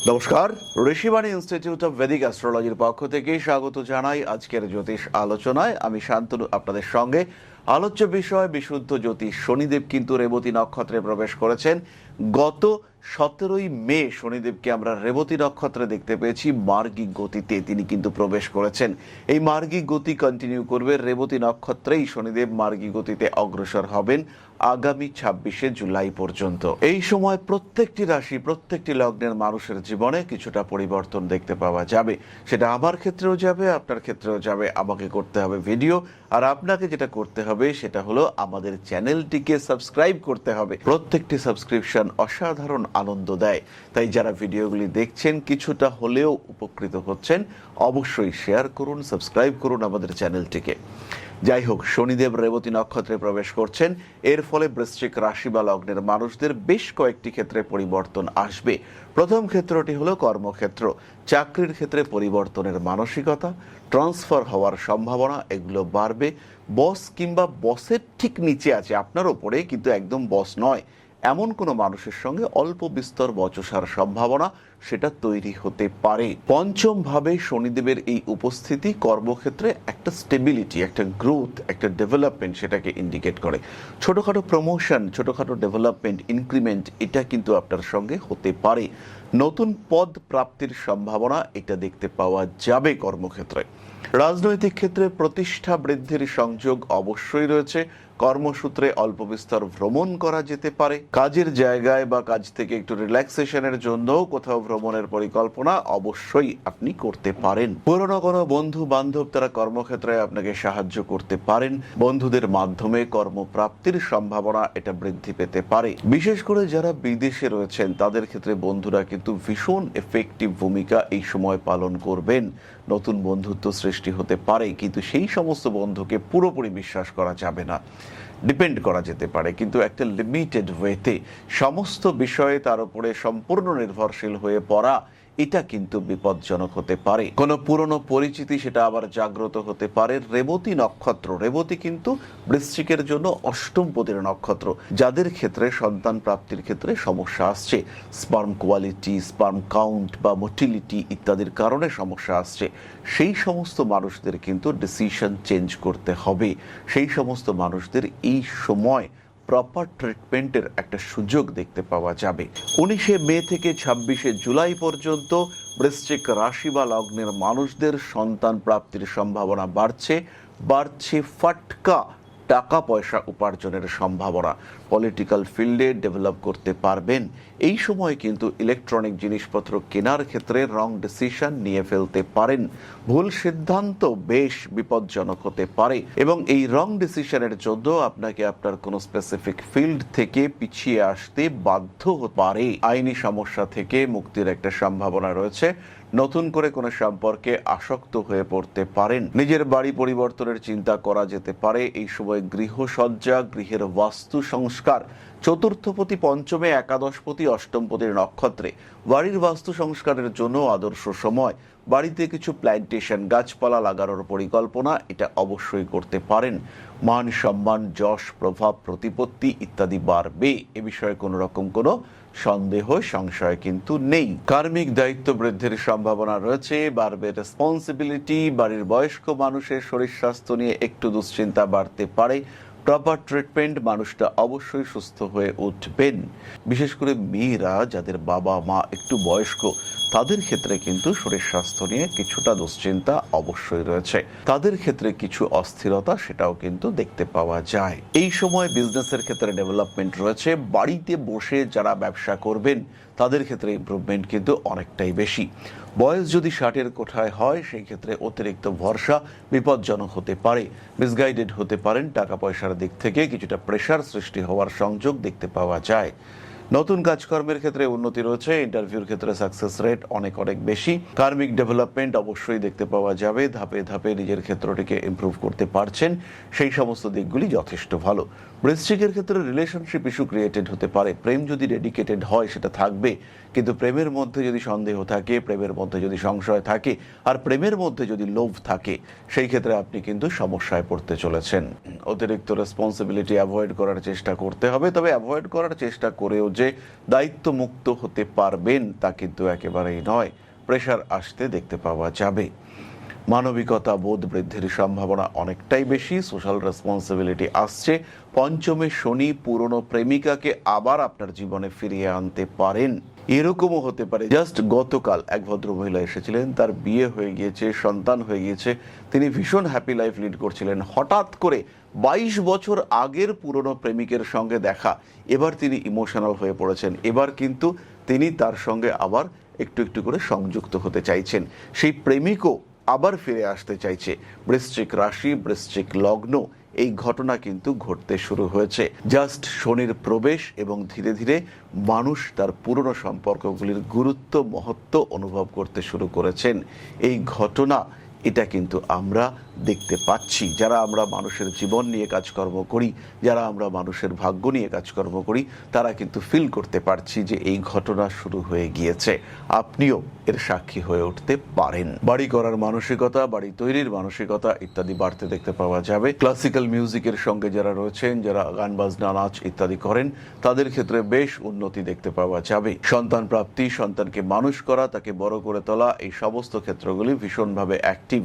নমস্কার, Rishibani institute of Vedic অ্যাস্ট্রোলজির পক্ষ থেকে স্বাগত জানাই আজকের জ্যোতিষ আলোচনায়। আমি শান্তনু আপনাদের সঙ্গে। আলোচ্য বিষয় বিশুদ্ধ জ্যোতিষ। শনিদেব কিন্তু রেবতী নক্ষত্রে প্রবেশ করেছেন। গত 17ই মে শনিদেবকে আমরা রেবতী নক্ষত্রে দেখতে পেয়েছি মার্গিক গতিতে। তিনি কিন্তু প্রবেশ করেছেন। এই মার্গিক গতি কন্টিনিউ করবে। রেবতী নক্ষত্রেই শনিদেব মার্গিক গতিতে অগ্রসর হবেন আগামী 26শে জুলাই পর্যন্ত। এই সময় প্রত্যেকটি রাশি, প্রত্যেকটি লগ্নের মানুষের জীবনে কিছুটা পরিবর্তন দেখতে পাওয়া যাবে। সেটা আমার ক্ষেত্রেও যাবে, আপনার ক্ষেত্রেও যাবে। আমাকে করতে হবে ভিডিও, আর আপনাকে যেটা করতে হবে সেটা হলো আমাদের চ্যানেলটিকে সাবস্ক্রাইব করতে হবে। প্রত্যেকটি সাবস্ক্রিপশন অসাধারণ আনন্দ দেয়। তাই যারা ভিডিওগুলি দেখছেন কিছুটা হলেও উপকৃত হচ্ছেন, অবশ্যই শেয়ার করুন, সাবস্ক্রাইব করুন আমাদের চ্যানেলটিকে। যাই হোক, শনিদেব রেবতী নক্ষত্রে প্রবেশ করছেন। এর ফলে বৃশ্চিক রাশি বা লগ্নের মানুষদের বেশ কয়েকটি ক্ষেত্রে পরিবর্তন আসবে। প্রথম ক্ষেত্রটি হলো কর্মক্ষেত্র। চাকরির ক্ষেত্রে পরিবর্তনের মানসিকতা, ট্রান্সফার হওয়ার সম্ভাবনা এগুলো বাড়বে। বস কিংবা বসের ঠিক নিচে আছে আপনার ওপরে, কিন্তু একদম বস নয়, এমন কোনো মানুষের সঙ্গে অল্প বিস্তর বচসার সম্ভাবনা সেটা তৈরি হতে পারে। পঞ্চম ভাবে শনিদেবের এই উপস্থিতি কর্মক্ষেত্রে একটা স্টেবিলিটি, একটা গ্রোথ, একটা ডেভেলপমেন্ট সেটাকে ইন্ডিকেট করে। ছোটোখাটো প্রমোশন, ছোটোখাটো ডেভেলপমেন্ট, ইনক্রিমেন্ট এটা কিন্তু আপনার সঙ্গে হতে পারে। নতুন পদ প্রাপ্তির সম্ভাবনা এটা দেখতে পাওয়া যাবে কর্মক্ষেত্রে। রাজনৈতিক ক্ষেত্রে প্রতিষ্ঠা বৃদ্ধির সংযোগ অবশ্যই রয়েছে। কর্মসূত্রে অল্প বিস্তর ভ্রমণ করা যেতে পারে। কাজের জায়গায় বা কাজ থেকে একটু রিল্যাক্সেশনের জন্য কোথাও ভ্রমণের পরিকল্পনা অবশ্যই আপনি করতে পারেন। পুরনো কোনো বন্ধু বান্ধব তারা কর্মক্ষেত্রে আপনাকে সাহায্য করতে পারেন। বন্ধুদের মাধ্যমে কর্মপ্রাপ্তির সম্ভাবনা এটা বৃদ্ধি পেতে পারে। বিশেষ করে যারা বিদেশে রয়েছেন তাদের ক্ষেত্রে বন্ধুরা কিন্তু ভীষণ এফেক্টিভ ভূমিকা এই সময় পালন করবেন। নতুন বন্ধুত্ব সৃষ্টি হতে পারে, কিন্তু সেই সমস্ত বন্ধুকে পুরোপুরি বিশ্বাস করা যাবে না। ডিপেন্ড করা যেতে পারে, কিন্তু একটা লিমিটেড ওয়েতে। সমস্ত বিষয়ে তার উপরে সম্পূর্ণ নির্ভরশীল হয়ে পড়া এটা কিন্তু বিপজ্জনক হতে পারে। কোনো পুরনো পরিচিতি সেটা আবার জাগ্রত হতে পারে। রেবতী নক্ষত্র, রেবতী কিন্তু বৃশ্চিকের জন্য অষ্টম পদের নক্ষত্র। যাদের ক্ষেত্রে সন্তান প্রাপ্তির ক্ষেত্রে সমস্যা আসছে, স্পার্ম কোয়ালিটি, স্পার্ম কাউন্ট বা মোটিলিটি ইত্যাদির কারণে সমস্যা আসছে, সেই সমস্ত মানুষদের কিন্তু ডিসিশন চেঞ্জ করতে হবে। সেই সমস্ত মানুষদের এই সময় প্রপার ট্রিটমেন্টের একটা সুযোগ দেখতে পাওয়া যাবে। 19শে মে থেকে 26শে জুলাই পর্যন্ত বৃশ্চিক রাশি বা লগ্নের মানুষদের সন্তান প্রাপ্তির সম্ভাবনা বাড়ছে ফাটকা টাকা পয়সা উপার্জনের সম্ভাবনা। পলিটিক্যাল ফিল্ডে ডেভেলপ করতে পারবেন। এই সময় কিন্তু ইলেকট্রনিক জিনিসপত্র কেনার ক্ষেত্রে রং ডিসিশন নিয়ে ফেলতে পারেন। ভুল সিদ্ধান্ত বেশ বিপজ্জনক হতে পারে, এবং এই রং ডিসিশনের জন্য আপনাকে আপনার কোনো স্পেসিফিক ফিল্ড থেকে পিছিয়ে আসতে বাধ্য হতে পারে। আইনি সমস্যা থেকে মুক্তির একটা সম্ভাবনা রয়েছে। নতুন করে কোনো সম্পর্কে আসক্ত হয়ে পড়তে পারেন। নিজের বাড়ি পরিবর্তনের চিন্তা করা যেতে পারে। এই সময় গৃহসজ্জা, গৃহের বাস্তু সংস্কার, চতুর্থপতি পঞ্চমে, একাদশপতি অষ্টমপতির নক্ষত্রে বাড়ির বাস্তু সংস্কারের জন্য আদর্শ সময়। বাড়িতে কিছু প্ল্যান্টেশন, গাছপালা লাগানোর পরিকল্পনা এটা অবশ্যই করতে পারেন। মান সম্মান, যশ, প্রভাব, প্রতিপত্তি ইত্যাদি বাড়বে। এ বিষয়ে কোনো রকম কোনো সন্দেহ সংশয় কিন্তু নেই। কার্মিক দায়িত্ব বৃদ্ধির সম্ভাবনা রয়েছে। বাড়বে রেসপন্সিবিলিটি। বাড়ির বয়স্ক মানুষের শরীর স্বাস্থ্য নিয়ে একটু দুশ্চিন্তা বাড়তে পারে। প্রপার ট্রিটমেন্ট, মানুষটা অবশ্যই সুস্থ হয়ে উঠবেন। বিশেষ করে মেয়েরা যাদের বাবা মা একটু বয়স্ক, তাদের ক্ষেত্রে কিন্তু শরীর স্বাস্থ্য নিয়ে কিছুটা দুশ্চিন্তা অবশ্যই রয়েছে। তাদের ক্ষেত্রে কিছু অস্থিরতা সেটাও কিন্তু দেখতে পাওয়া যায়। এই সময় বিজনেসের ক্ষেত্রে ডেভেলপমেন্ট রয়েছে। বাড়িতে বসে যারা ব্যবসা করবেন তাদের ক্ষেত্রে ইমপ্রুভমেন্ট কিন্তু অনেকটাই বেশি। বয়স যদি 60-এর কোঠায় হয়, সেই ক্ষেত্রে অতিরিক্ত ভরসা বিপজ্জনক হতে পারে। মিসগাইডেড হতে পারেন। টাকা পয়সার দিক থেকে কিছুটা প্রেশার সৃষ্টি হওয়ার সংযোগ দেখতে পাওয়া যায়। নতুন কাজকর্মের ক্ষেত্রে উন্নতি রয়েছে। ইন্টারভিউর ক্ষেত্রে সাকসেস রেট অনেক বেশি। কার্মিক ডেভেলপমেন্ট অবশ্যই দেখতে পাওয়া যাবে। ধাপে ধাপে নিজের ক্ষেত্রটিকে ইমপ্রুভ করতে পারছেন, সেই সমস্ত দিকগুলি যথেষ্ট ভালো। বৃশ্চিকের ক্ষেত্রে রিলেশনশিপ ইস্যু ক্রিয়েটেড হতে পারে। প্রেম যদি ডেডিকেটেড হয় সেটা থাকবে, কিন্তু প্রেমের মধ্যে যদি সন্দেহ থাকে, প্রেমের মধ্যে যদি সংশয় থাকে, আর প্রেমের মধ্যে যদি লোভ থাকে, সেই ক্ষেত্রে আপনি কিন্তু সমস্যায় পড়তে চলেছেন। অতিরিক্ত রেসপন্সিবিলিটি অ্যাভয়েড করার চেষ্টা করতে হবে। তবে অ্যাভয়েড করার চেষ্টা করেও যে দায়িত্বমুক্ত হতে পারবেন তা কিন্তু একেবারেই নয়, প্রেশার আসতে দেখতে পাওয়া যাবে। মানবিকতা বোধ বৃদ্ধির সম্ভাবনা অনেকটাই বেশি, সোশ্যাল রেসপন্সিবিলিটি আসছে। পঞ্চমে শনি পুরনো প্রেমিকাকে আবার আপনার জীবনে ফিরিয়ে আনতে পারেন। এরকমও হতে পারে জাস্ট গতকাল এক ভদ্রমহিলা এসেছিলেন, তার বিয়ে হয়ে গিয়েছে, সন্তান হয়ে গিয়েছে, তিনি ভীষণ হ্যাপি লাইফ লিড করছিলেন, হঠাৎ করে 22 বছর আগের পুরনো প্রেমিকের সঙ্গে দেখা, এবার তিনি ইমোশনাল হয়ে পড়েছেন, এবার কিন্তু তিনি তার সঙ্গে আবার একটু একটু করে সংযুক্ত হতে চাইছেন, সেই প্রেমিকও আবার ফিরে আসতে চাইছে। বৃশ্চিক রাশি, বৃশ্চিক লগ্ন, এই ঘটনা কিন্তু ঘটতে শুরু হয়েছে। জাস্ট শনির প্রবেশ এবং ধীরে ধীরে মানুষ তার পুরনো সম্পর্কগুলির গুরুত্ব মহত্ব অনুভব করতে শুরু করেছেন। এই ঘটনা এটা কিন্তু আমরা দেখতে পাচ্ছি, যারা আমরা মানুষের জীবন নিয়ে কাজকর্ম করি, যারা আমরা মানুষের ভাগ্য নিয়ে কাজকর্ম করি, তারা কিন্তু ফিল করতে পারছি যে এই ঘটনা শুরু হয়ে গিয়েছে। আপনিও এর সাক্ষী হয়ে উঠতে পারেন। বাড়ি করার মানসিকতা, বাড়ি তৈরির মানসিকতা ইত্যাদি বাড়তে দেখতে পাওয়া যাবে। ক্লাসিক্যাল মিউজিকের সঙ্গে যারা রয়েছেন, যারা গান বাজনা নাচ ইত্যাদি করেন, তাদের ক্ষেত্রে বেশ উন্নতি দেখতে পাওয়া যাবে। সন্তান প্রাপ্তি, সন্তানকে মানুষ করা, তাকে বড় করে তোলা, এই সমস্ত ক্ষেত্রগুলি ভীষণভাবে অ্যাক্টিভ।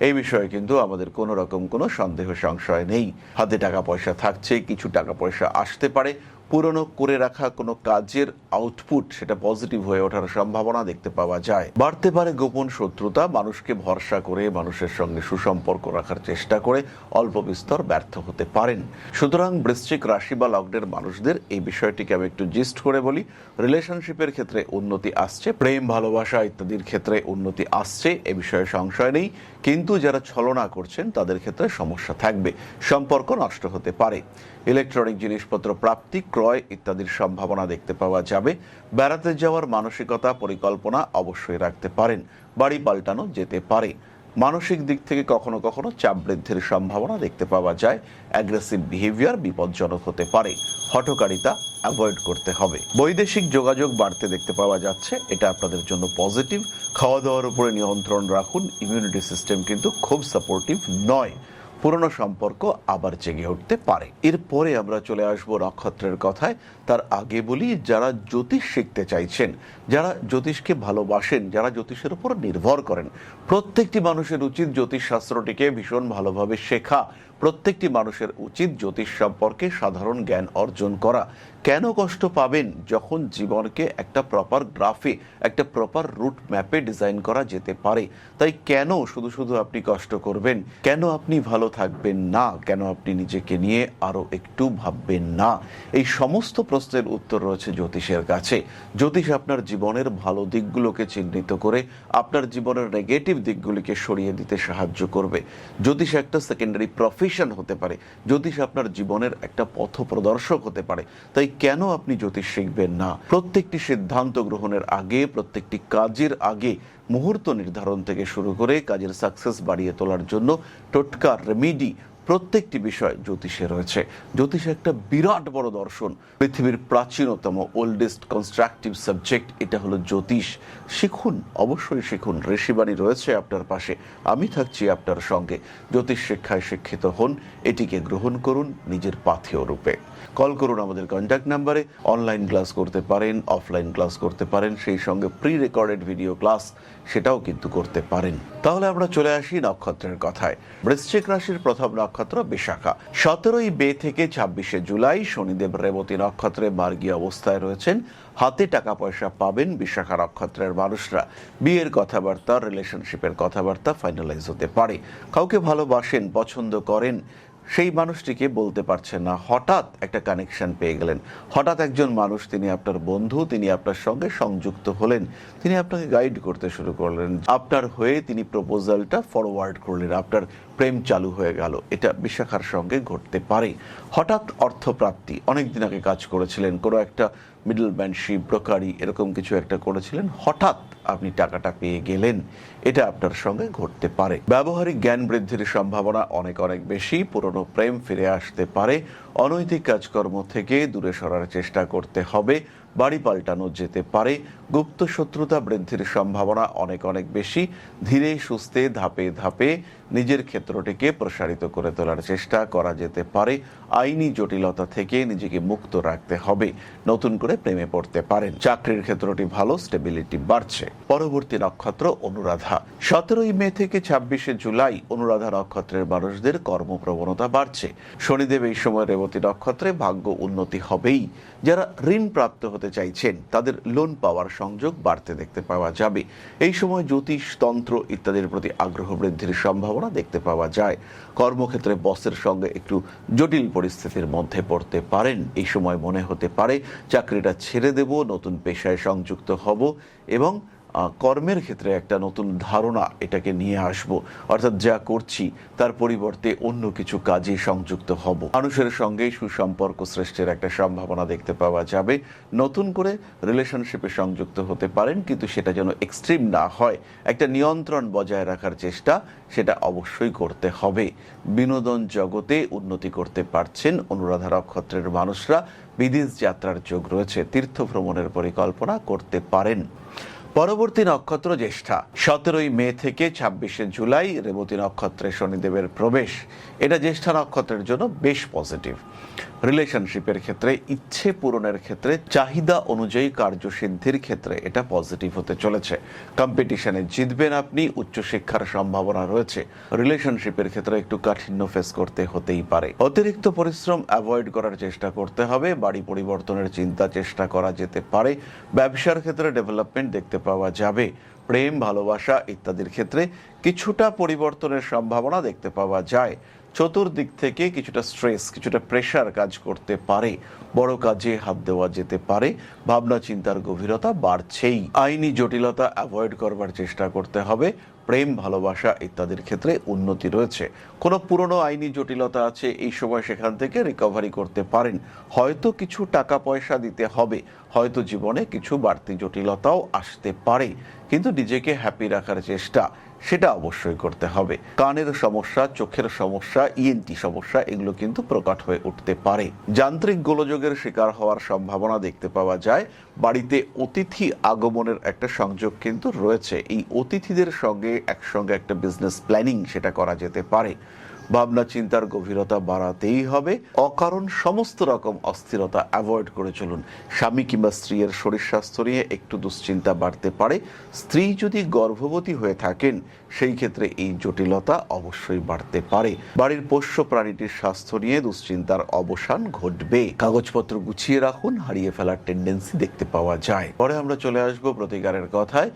এই বিষয়ে কিন্তু আমাদের কোনো রকম কোনো সন্দেহ সংশয় নেই। হাতে টাকা পয়সা থাকছে, কিছু টাকা পয়সা আসতে পারে, পুরনো করে রাখা কোনো কাজের আউটপুট সেটা পজিটিভ হয়ে ওঠার সম্ভাবনা দেখতে পাওয়া যায়। বাড়তে পারে গোপন শত্রুতা, মানুষকে ভরসা করে মানুষের সঙ্গে সুসম্পর্ক রাখার চেষ্টা করে অল্প বিস্তর ব্যর্থ হতে পারেন। সুতরাং বৃশ্চিক রাশি বা লগ্নের মানুষদের এই বিষয়টিকে আমি একটু জিস্ট করে বলি। রিলেশনশিপের ক্ষেত্রে উন্নতি আসছে, প্রেম ভালোবাসা ইত্যাদির ক্ষেত্রে উন্নতি আসছে, এ বিষয়ে সংশয় নেই। কিন্তু যারা ছলনা করছেন তাদের ক্ষেত্রে সমস্যা থাকবে, সম্পর্ক নষ্ট হতে পারে। ইলেকট্রনিক জিনিসপত্র প্রাপ্তি, ক্রয় ইত্যাদির সম্ভাবনা দেখতে পাওয়া যাবে। বেড়াতে যাওয়ার মানসিকতা পরিকল্পনা অবশ্যই রাখতে পারেন। বাড়ি পাল্টানো যেতে পারে। মানসিক দিক থেকে কখনো কখনো চাপ বৃদ্ধির সম্ভাবনা দেখতে পাওয়া যায়। অ্যাগ্রেসিভ বিহেভিয়ার বিপজ্জনক হতে পারে, হঠকারিতা অ্যাভয়েড করতে হবে। বৈদেশিক যোগাযোগ বাড়তে দেখতে পাওয়া যাচ্ছে, এটা আপনাদের জন্য পজিটিভ। খাওয়া দাওয়ার উপরে নিয়ন্ত্রণ রাখুন, ইমিউনিটি সিস্টেম কিন্তু খুব সাপোর্টিভ নয়, পুরনো সম্পর্ক আবার জেগে উঠতে পারে। এরপরে আমরা চলে আসবো নক্ষত্রের কথায়। তার আগে বলি, যারা জ্যোতিষ শিখতে চাইছেন, যারা জ্যোতিষকে ভালোবাসেন, যারা জ্যোতিষের উপর নির্ভর করেন, প্রত্যেকটি মানুষের উচিত জ্যোতিষ শাস্ত্রটিকে ভীষণ ভালোভাবে শেখা। প্রত্যেকটি মানুষের উচিত জ্যোতিষ সম্পর্কে সাধারণ জ্ঞান অর্জন করা। কেন কষ্ট পাবেন যখন জীবনকে একটা প্রপার গ্রাফে, একটা প্রপার রুট ম্যাপে ডিজাইন করা যেতে পারে? তাই কেন শুধু শুধু আপনি কষ্ট করবেন? কেন আপনি ভালো থাকবেন না? কেন আপনি নিজেকে নিয়ে আরো একটু ভাববেন না? এই সমস্ত প্রশ্নের উত্তর রয়েছে জ্যোতিষের কাছে। জ্যোতিষ আপনার জীবনের ভালো দিকগুলোকে চিহ্নিত করে আপনার জীবনের নেগেটিভ দিকগুলিকে সরিয়ে দিতে সাহায্য করবে। জ্যোতিষ একটা সেকেন্ডারি প্রফেশন হতে পারে, জ্যোতিষ আপনার জীবনের একটা পথ প্রদর্শক হতে পারে। তাই কেন আপনি জ্যোতিষ শিখবেন না? প্রত্যেকটি সিদ্ধান্ত গ্রহণের আগে, প্রত্যেকটি কাজের আগে মুহূর্ত নির্ধারণ থেকে শুরু করে কাজের সাকসেস বাড়িয়ে তোলার জন্য টোটকা, রেমিডি, প্রত্যেকটি বিষয় জ্যোতিষে রয়েছে। জ্যোতিষ একটা বিরাট বড় দর্শন, পৃথিবীর প্রাচীনতম ওল্ডেস্ট কনস্ট্রাকটিভ সাবজেক্ট এটা হলো জ্যোতিষ। শিখুন, অবশ্যই শিখুন। ঋষিবাণী রয়েছে আপনার পাশে, আমি থাকছি আপনার সঙ্গে। জ্যোতিষ শিক্ষায় শিক্ষিত হন, এটিকে গ্রহণ করুন নিজের পাথেয় রূপে। কল করুন আমাদের কন্ট্যাক্ট নাম্বারে। অনলাইন ক্লাস করতে পারেন, অফলাইন ক্লাস করতে পারেন, সেই সঙ্গে প্রি রেকর্ডেড ভিডিও ক্লাস সেটাও কিন্তু করতে পারেন। তাহলে আমরা চলে আসি নক্ষত্রের কথায়। বৃশ্চিক রাশির প্রথম নক্ষত্র বিশাখা। 17ই মে থেকে 26শে জুলাই শনিদেব রেবতী নক্ষত্রে মার্গী অবস্থায় রয়েছেন। হাতে টাকা পয়সা পাবেন বিশাখা নক্ষত্রের মানুষরা। বিয়ের কথাবার্তা, রিলেশনশিপের কথাবার্তা ফাইনালাইজ হতে পারে। কাউকে ভালোবাসেন, পছন্দ করেন, সেই মানুষটিকে বলতে পারছেন না, হঠাৎ একটা কানেকশন পেয়ে গেলেন। হঠাৎ একজন মানুষ, তিনি আপনার বন্ধু, তিনি আপনার সঙ্গে সংযুক্ত হলেন, তিনি আপনাকে গাইড করতে শুরু করলেন, আপনার হয়ে তিনি প্রপোজালটা ফরওয়ার্ড করলেন, আপনার প্রেম চালু হয়ে গেল। এটা বিশাখার সঙ্গে ঘটতে পারে। হঠাৎ অর্থপ্রাপ্তি, অনেকদিন আগে কাজ করেছিলেন, কোনো একটা মিডলম্যানশিপ, ব্রোকারি এরকম কিছু একটা করেছিলেন, হঠাৎ আপনি টাকাটা পেয়ে গেলেন, এটা আপনার সঙ্গে ঘটতে পারে। ব্যবহারিক জ্ঞান বৃদ্ধির সম্ভাবনা অনেক অনেক বেশি। পুরনো প্রেম ফিরে আসতে পারে। অনৈতিক কাজকর্ম থেকে দূরে সরার চেষ্টা করতে হবে। বাড়ি পাল্টানো যেতে পারে। গুপ্ত শত্রুতা বৃদ্ধির সম্ভাবনা অনেক অনেক বেশি। ধীরে সুস্থে ধাপে ধাপে নিজের ক্ষেত্রটিকে প্রসারিত করে তোলার চেষ্টা করা যেতে পারে। আইনি জটিলতা থেকে নিজেকে মুক্ত রাখতে হবে। নতুন করে প্রেমে পড়তে পারেন। চাকরির ক্ষেত্রটি ভালো, স্টেবিলিটি বাড়ছে। পরবর্তী নক্ষত্র অনুরাধা। 17 মে থেকে 26 জুলাই অনুরাধা নক্ষত্রের মানুষদের কর্মপ্রবণতা বাড়ছে। শনিদেব এই সময় রেবতী নক্ষত্রে ভাগ্য উন্নতি হবেই। যারা ঋণ প্রাপ্ত হতে চাইছেন তাদের লোন পাওয়ার সংযোগ বাড়তে দেখতে পাওয়া যাবে। এই সময় জ্যোতিষ, তন্ত্র ইত্যাদির প্রতি আগ্রহ বৃদ্ধির সম্ভাবনা দেখতে পাওয়া যায়। কর্মক্ষেত্রে বসের সঙ্গে একটু জটিল পরিস্থিতির মধ্যে পড়তে পারেন। এই সময় মনে হতে পারে চাকরিটা ছেড়ে দেব, নতুন পেশায় সংযুক্ত হব এবং কর্মের ক্ষেত্রে একটা নতুন ধারণা এটাকে নিয়ে আসব, অর্থাৎ যা করছি তার পরিবর্তে অন্য কিছু কাজে সংযুক্ত হব। মানুষের সঙ্গে সুসম্পর্ক সৃষ্টির একটা সম্ভাবনা দেখতে পাওয়া যাবে। নতুন করে রিলেশনশিপে সংযুক্ত হতে পারেন, কিন্তু সেটা যেন এক্সট্রিম না হয়। একটা নিয়ন্ত্রণ বজায় রাখার চেষ্টা সেটা অবশ্যই করতে হবে। বিনোদন জগতে উন্নতি করতে পারছেন অনুরাধা নক্ষত্রের মানুষরা। বিদেশ যাত্রার যোগ রয়েছে। তীর্থ ভ্রমণের পরিকল্পনা করতে পারেন। পরবর্তী নক্ষত্র জ্যেষ্ঠা। 17 মে থেকে 26 জুলাই রেবতী নক্ষত্রে শনিদেবের প্রবেশ। এটা জ্যেষ্ঠা নক্ষত্রের জন্য বেশ পজিটিভ। রিলেশনশিপের ক্ষেত্রে, ইচ্ছে পূরণের ক্ষেত্রে, চাহিদা অনুযায়ী কার্যসিদ্ধির ক্ষেত্রে এটা পজিটিভ হতে চলেছে। কম্পিটিশনে জিতবেন আপনি, উচ্চশিক্ষার সম্ভাবনা রয়েছে। রিলেশনশিপের ক্ষেত্রে একটু কাঠিন্য ফেস করতে হতেই পারে। অতিরিক্ত পরিশ্রম অ্যাভয়েড করার চেষ্টা করতে হবে। বাড়ি পরিবর্তনের চিন্তা চেষ্টা করা যেতে পারে। ব্যবসার ক্ষেত্রে ডেভেলপমেন্ট দেখতে পাওয়া যাবে। প্রেম, ভালোবাসা ইত্যাদির ক্ষেত্রে কিছুটা পরিবর্তনের সম্ভাবনা দেখতে পাওয়া যায়। চতুর্দিক থেকে কিছুটা স্ট্রেস, কিছুটা প্রেশার কাজ করতে পারে। বড় কাজে হাত দেওয়া যেতে পারে। ভাবনা চিন্তার গভীরতা বাড়ছেই। আইনি জটিলতা অ্যাভয়েড করবার চেষ্টা করতে হবে। প্রেম, ভালোবাসা ইত্যাদির ক্ষেত্রে উন্নতি রয়েছে। কোনো পুরনো আইনি জটিলতা আছে, এই সময় সেখান থেকে রিকভারি করতে পারেন। হয়তো কিছু টাকা পয়সা দিতে হবে, হয়তো জীবনে কিছু বাড়তি জটিলতাও আসতে পারে, কিন্তু নিজেকে হ্যাপি রাখার চেষ্টা সেটা অবশ্যই করতে হবে। কানের সমস্যা, চোখের সমস্যা, ইএনটি সমস্যা এগুলো কিন্তু প্রকট হয়ে উঠতে পারে। যান্ত্রিক গোলযোগের শিকার হওয়ার সম্ভাবনা দেখতে পাওয়া যায়। বাড়িতে অতিথি আগমনের একটা সংযোগ কিন্তু রয়েছে। এই অতিথিদের সঙ্গে একসঙ্গে একটা বিজনেস প্ল্যানিং সেটা করা যেতে পারে। ভাবনা চিন্তার গভীরতা বাড়াতেই হবে। অকারণ সমস্ত রকম অস্থিরতা অ্যাভয়েড করে চলুন। স্বামী কিংবা স্ত্রীর শরীর স্বাস্থ্য নিয়ে একটু দুশ্চিন্তা বাড়তে পারে। স্ত্রী যদি গর্ভবতী হয়ে থাকেন সেই ক্ষেত্রে এই জটিলতা অবশ্যই বাড়তে পারে। বাড়ির পোষ্য প্রাণীটির স্বাস্থ্য নিয়ে দুশ্চিন্তার অবসান ঘটবে। কাগজপত্র গুছিয়ে রাখুন, হারিয়ে ফেলার টেন্ডেন্সি দেখতে পাওয়া যায়। পরে আমরা চলে আসবো প্রতিকারের কথায়।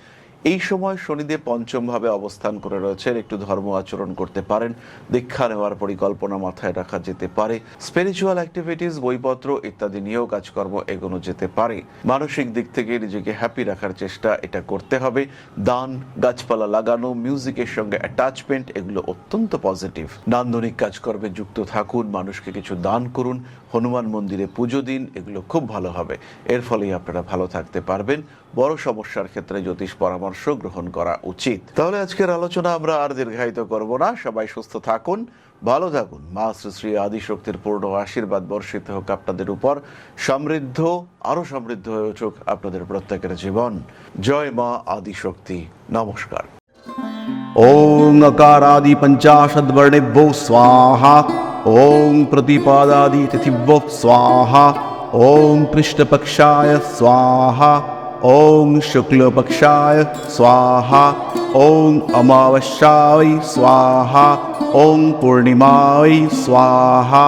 এই সময় শনিদেব পঞ্চম ভাবে অবস্থান করে রয়েছেন। একটু ধর্ম আচরণ করতে পারেন। দীক্ষা নেওয়ার পরিকল্পনা মাথায় রাখা যেতে পারে। স্পিরিচুয়াল অ্যাক্টিভিটিস, বইপত্র ইত্যাদি নিয়েও কাজকর্ম এগোনো যেতে পারে। মানসিক দিক থেকে নিজেকে হ্যাপি রাখার চেষ্টা এটা করতে হবে। দান, গাছপালা লাগানো, মিউজিকের সঙ্গে অ্যাটাচমেন্ট এগুলো অত্যন্ত পজিটিভ। নান্দনিক কাজকর্মে যুক্ত থাকুন, মানুষকে কিছু দান করুন, হনুমান মন্দিরে পুজো দিন, এগুলো খুব ভালো হবে। এর ফলেই আপনারা ভালো থাকতে পারবেন। বড় সমস্যার ক্ষেত্রে জ্যোতিষ পরামর্শ গ্রহণ করা উচিত। তাহলে আজকের আলোচনা আমরা আর দীর্ঘায়িত করব না। সবাই সুস্থ থাকুন, ভালো থাকুন। মা শ্রী শ্রী আদিশক্তির পূর্ণ আশীর্বাদ বর্ষিত হোক আপনাদের উপর। সমৃদ্ধ, আরো সমৃদ্ধ হয়ে উঠুক আপনাদের প্রত্যেকের জীবন। জয় মা আদিশক্তি। নমস্কার। ओं अकारादि पंचाशद्वर्णेभ्यो स्वाहा। ओं प्रतिपादादि तिथिभ्यो स्वाहा। ओं कृष्णपक्षाय स्वाहा। ओं शुक्लपक्षाय स्वाहा। ओं अमावस्याय स्वाहा। ओं पूर्णिमाय स्वाहा।